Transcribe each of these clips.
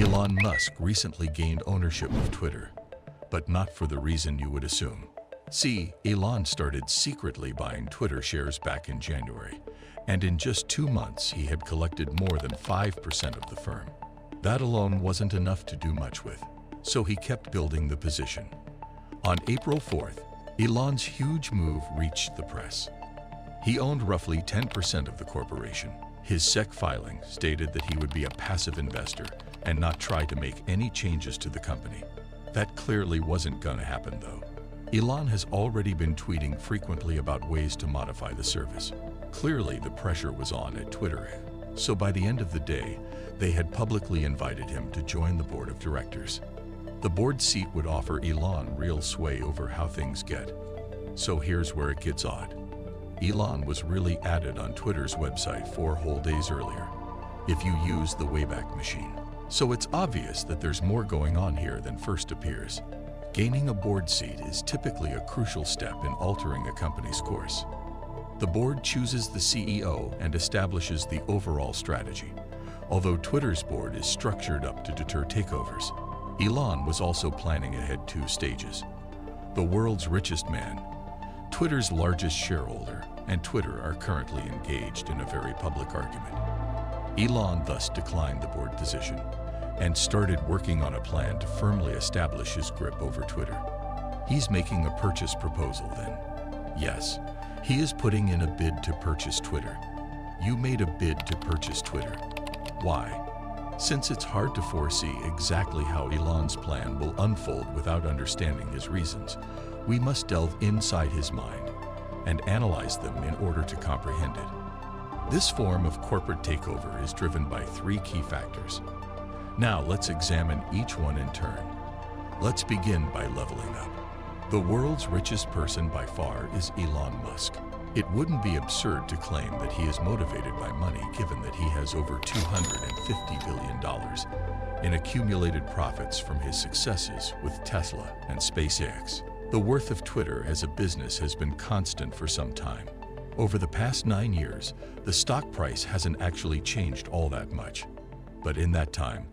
Elon Musk recently gained ownership of Twitter, but not for the reason you would assume. See, Elon started secretly buying Twitter shares back in January, and in just 2 months he had collected more than 5% of the firm. That alone wasn't enough to do much with, so he kept building the position. On April 4th, Elon's huge move reached the press. He owned roughly 10% of the corporation. His SEC filing stated that he would be a passive investor and not try to make any changes to the company. That clearly wasn't gonna happen though. Elon has already been tweeting frequently about ways to modify the service. Clearly the pressure was on at Twitter, so by the end of the day, they had publicly invited him to join the board of directors. The board seat would offer Elon real sway over how things get. So here's where it gets odd. Elon was really added on Twitter's website 4 whole days earlier, if you use the Wayback Machine. So it's obvious that there's more going on here than first appears. Gaining a board seat is typically a crucial step in altering a company's course. The board chooses the CEO and establishes the overall strategy, although Twitter's board is structured up to deter takeovers. Elon was also planning ahead 2 stages. The world's richest man, Twitter's largest shareholder, and Twitter are currently engaged in a very public argument. Elon thus declined the board position and started working on a plan to firmly establish his grip over Twitter. He's making a purchase proposal then. Yes, he is putting in a bid to purchase Twitter. You made a bid to purchase Twitter. Why? Since it's hard to foresee exactly how Elon's plan will unfold without understanding his reasons, we must delve inside his mind and analyze them in order to comprehend it. This form of corporate takeover is driven by 3 key factors. Now let's examine each one in turn. Let's begin by leveling up. The world's richest person by far is Elon Musk. It wouldn't be absurd to claim that he is motivated by money given that he has over $250 billion in accumulated profits from his successes with Tesla and SpaceX. The worth of Twitter as a business has been constant for some time. Over the past 9 years, the stock price hasn't actually changed all that much. But in that time,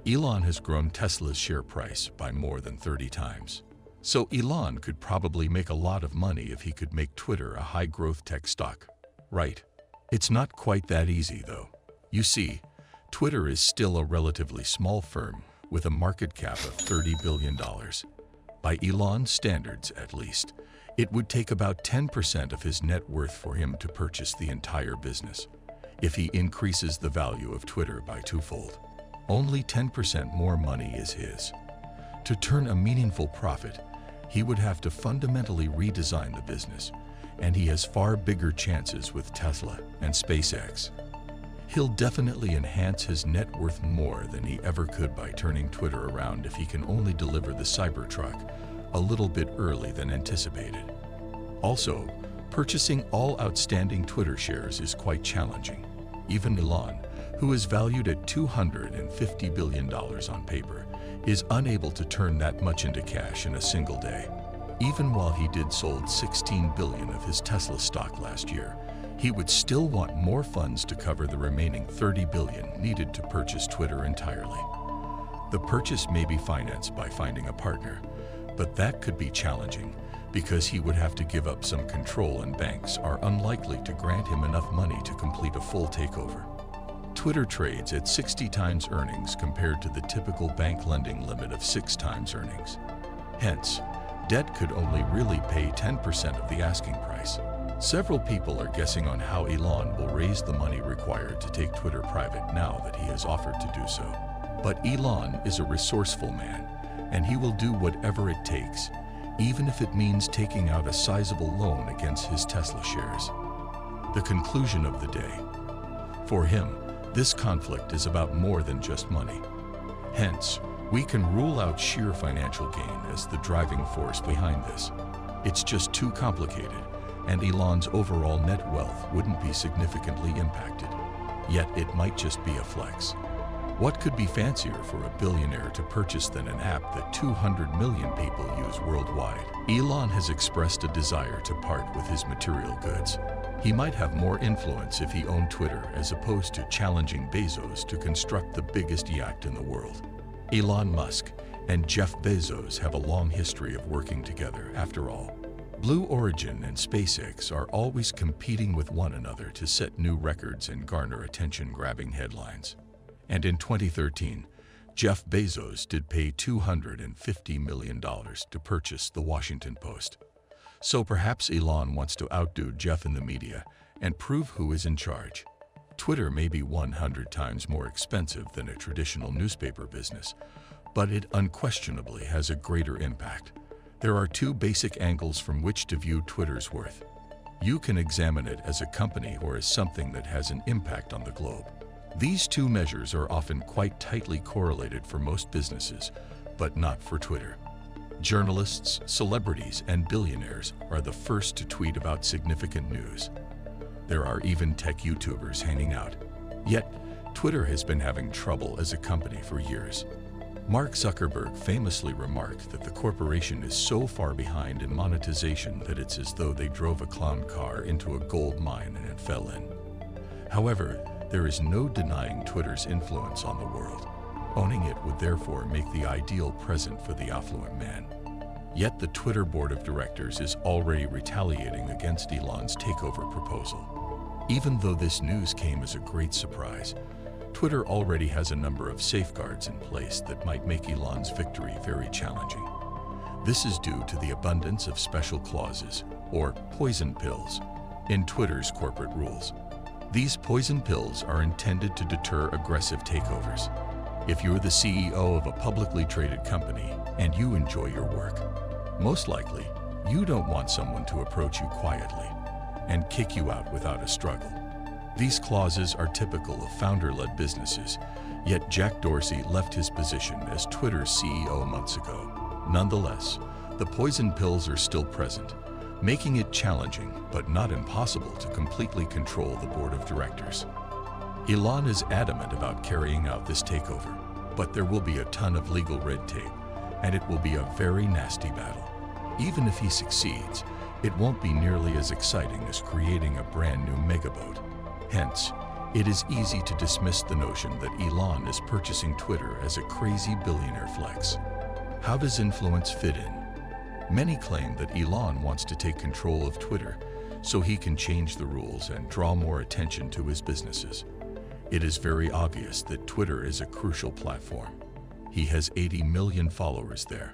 Elon has grown Tesla's share price by more than 30 times. So Elon could probably make a lot of money if he could make Twitter a high-growth tech stock. Right. It's not quite that easy, though. You see, Twitter is still a relatively small firm with a market cap of $30 billion. By Elon's standards, at least, it would take about 10% of his net worth for him to purchase the entire business. If he increases the value of Twitter by 2-fold, only 10% more money is his. To turn a meaningful profit, he would have to fundamentally redesign the business, and he has far bigger chances with Tesla and SpaceX. He'll definitely enhance his net worth more than he ever could by turning Twitter around if he can only deliver the Cybertruck a little bit early than anticipated. Also, purchasing all outstanding Twitter shares is quite challenging. Even Elon, who is valued at $250 billion on paper, is unable to turn that much into cash in a single day. Even while he did sold $16 billion of his Tesla stock last year, he would still want more funds to cover the remaining $30 billion needed to purchase Twitter entirely. The purchase may be financed by finding a partner, but that could be challenging because he would have to give up some control, and banks are unlikely to grant him enough money to complete a full takeover. Twitter trades at 60 times earnings compared to the typical bank lending limit of 6 times earnings. Hence, debt could only really pay 10% of the asking price. Several people are guessing on how Elon will raise the money required to take Twitter private now that he has offered to do so. But Elon is a resourceful man, and he will do whatever it takes, even if it means taking out a sizable loan against his Tesla shares. The conclusion of the day. For him, this conflict is about more than just money. Hence, we can rule out sheer financial gain as the driving force behind this. It's just too complicated, and Elon's overall net wealth wouldn't be significantly impacted. Yet it might just be a flex. What could be fancier for a billionaire to purchase than an app that 200 million people use worldwide? Elon has expressed a desire to part with his material goods. He might have more influence if he owned Twitter as opposed to challenging Bezos to construct the biggest yacht in the world. Elon Musk and Jeff Bezos have a long history of working together, after all. Blue Origin and SpaceX are always competing with one another to set new records and garner attention-grabbing headlines. And in 2013, Jeff Bezos did pay $250 million to purchase the Washington Post. So perhaps Elon wants to outdo Jeff in the media and prove who is in charge. Twitter may be 100 times more expensive than a traditional newspaper business, but it unquestionably has a greater impact. There are two basic angles from which to view Twitter's worth. You can examine it as a company or as something that has an impact on the globe. These two measures are often quite tightly correlated for most businesses, but not for Twitter. Journalists, celebrities, and billionaires are the first to tweet about significant news. There are even tech YouTubers hanging out. Yet, Twitter has been having trouble as a company for years. Mark Zuckerberg famously remarked that the corporation is so far behind in monetization that it's as though they drove a clown car into a gold mine and it fell in. However, there is no denying Twitter's influence on the world. Owning it would therefore make the ideal present for the affluent man. Yet the Twitter board of directors is already retaliating against Elon's takeover proposal. Even though this news came as a great surprise, Twitter already has a number of safeguards in place that might make Elon's victory very challenging. This is due to the abundance of special clauses, or poison pills, in Twitter's corporate rules. These poison pills are intended to deter aggressive takeovers. If you're the CEO of a publicly traded company and you enjoy your work, most likely you don't want someone to approach you quietly and kick you out without a struggle. These clauses are typical of founder-led businesses, yet Jack Dorsey left his position as Twitter's CEO months ago. Nonetheless, the poison pills are still present, making it challenging but not impossible to completely control the board of directors. Elon is adamant about carrying out this takeover, but there will be a ton of legal red tape, and it will be a very nasty battle. Even if he succeeds, it won't be nearly as exciting as creating a brand new megaboat. Hence, it is easy to dismiss the notion that Elon is purchasing Twitter as a crazy billionaire flex. How does influence fit in? Many claim that Elon wants to take control of Twitter so he can change the rules and draw more attention to his businesses. It is very obvious that Twitter is a crucial platform. He has 80 million followers there.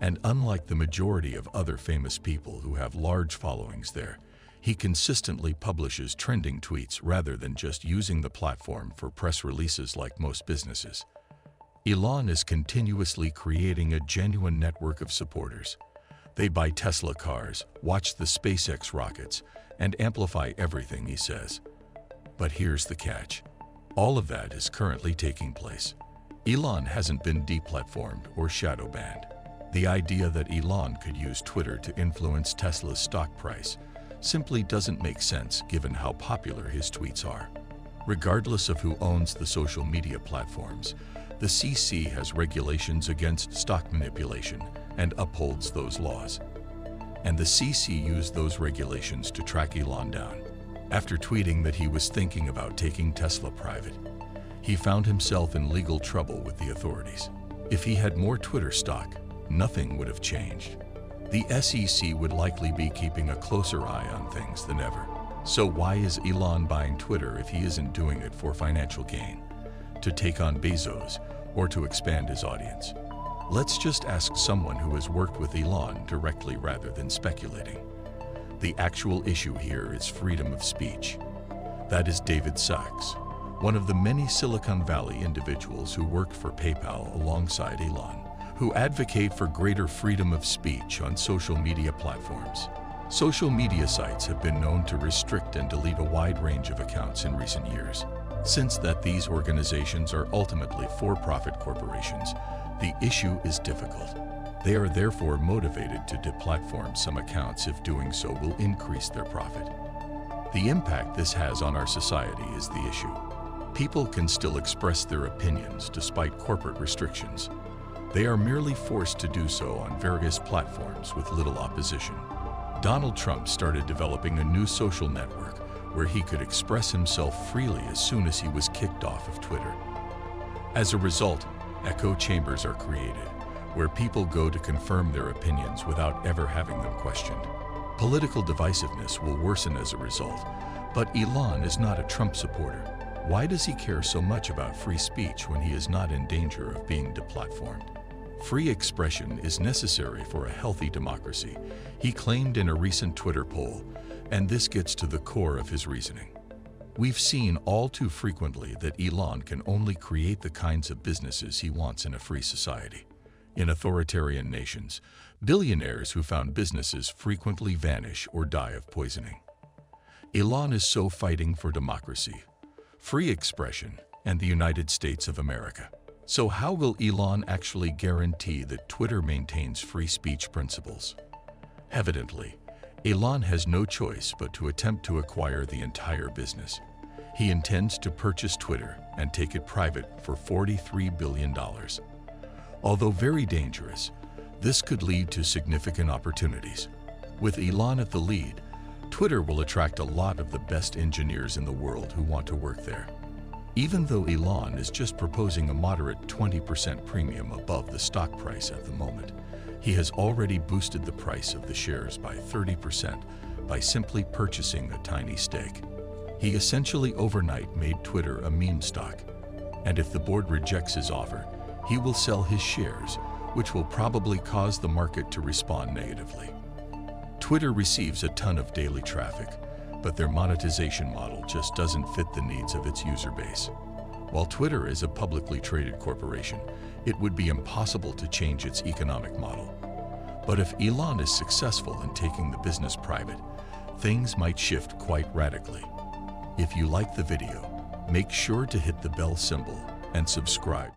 And unlike the majority of other famous people who have large followings there, he consistently publishes trending tweets rather than just using the platform for press releases like most businesses. Elon is continuously creating a genuine network of supporters. They buy Tesla cars, watch the SpaceX rockets, and amplify everything he says. But here's the catch. All of that is currently taking place. Elon hasn't been deplatformed or shadow banned. The idea that Elon could use Twitter to influence Tesla's stock price simply doesn't make sense given how popular his tweets are. Regardless of who owns the social media platforms, the CC has regulations against stock manipulation and upholds those laws. And the CC used those regulations to track Elon down. After tweeting that he was thinking about taking Tesla private, he found himself in legal trouble with the authorities. If he had more Twitter stock, nothing would have changed. The SEC would likely be keeping a closer eye on things than ever. So why is Elon buying Twitter if he isn't doing it for financial gain, to take on Bezos, or to expand his audience? Let's just ask someone who has worked with Elon directly rather than speculating. The actual issue here is freedom of speech. That is David Sachs, one of the many Silicon Valley individuals who worked for PayPal alongside Elon, who advocate for greater freedom of speech on social media platforms. Social media sites have been known to restrict and delete a wide range of accounts in recent years. Since that these organizations are ultimately for-profit corporations, the issue is difficult. They are therefore motivated to deplatform some accounts if doing so will increase their profit. The impact this has on our society is the issue. People can still express their opinions despite corporate restrictions. They are merely forced to do so on various platforms with little opposition. Donald Trump started developing a new social network where he could express himself freely as soon as he was kicked off of Twitter. As a result, echo chambers are created, where people go to confirm their opinions without ever having them questioned. Political divisiveness will worsen as a result, but Elon is not a Trump supporter. Why does he care so much about free speech when he is not in danger of being deplatformed? Free expression is necessary for a healthy democracy, he claimed in a recent Twitter poll, and this gets to the core of his reasoning. We've seen all too frequently that Elon can only create the kinds of businesses he wants in a free society. In authoritarian nations, billionaires who found businesses frequently vanish or die of poisoning. Elon is so fighting for democracy, free expression, and the United States of America. So how will Elon actually guarantee that Twitter maintains free speech principles? Evidently, Elon has no choice but to attempt to acquire the entire business. He intends to purchase Twitter and take it private for $43 billion. Although very dangerous, this could lead to significant opportunities. With Elon at the lead, Twitter will attract a lot of the best engineers in the world who want to work there. Even though Elon is just proposing a moderate 20% premium above the stock price at the moment, he has already boosted the price of the shares by 30% by simply purchasing a tiny stake. He essentially overnight made Twitter a meme stock, and if the board rejects his offer, he will sell his shares, which will probably cause the market to respond negatively. Twitter receives a ton of daily traffic, but their monetization model just doesn't fit the needs of its user base. While Twitter is a publicly traded corporation, it would be impossible to change its economic model. But if Elon is successful in taking the business private, things might shift quite radically. If you like the video, make sure to hit the bell symbol and subscribe.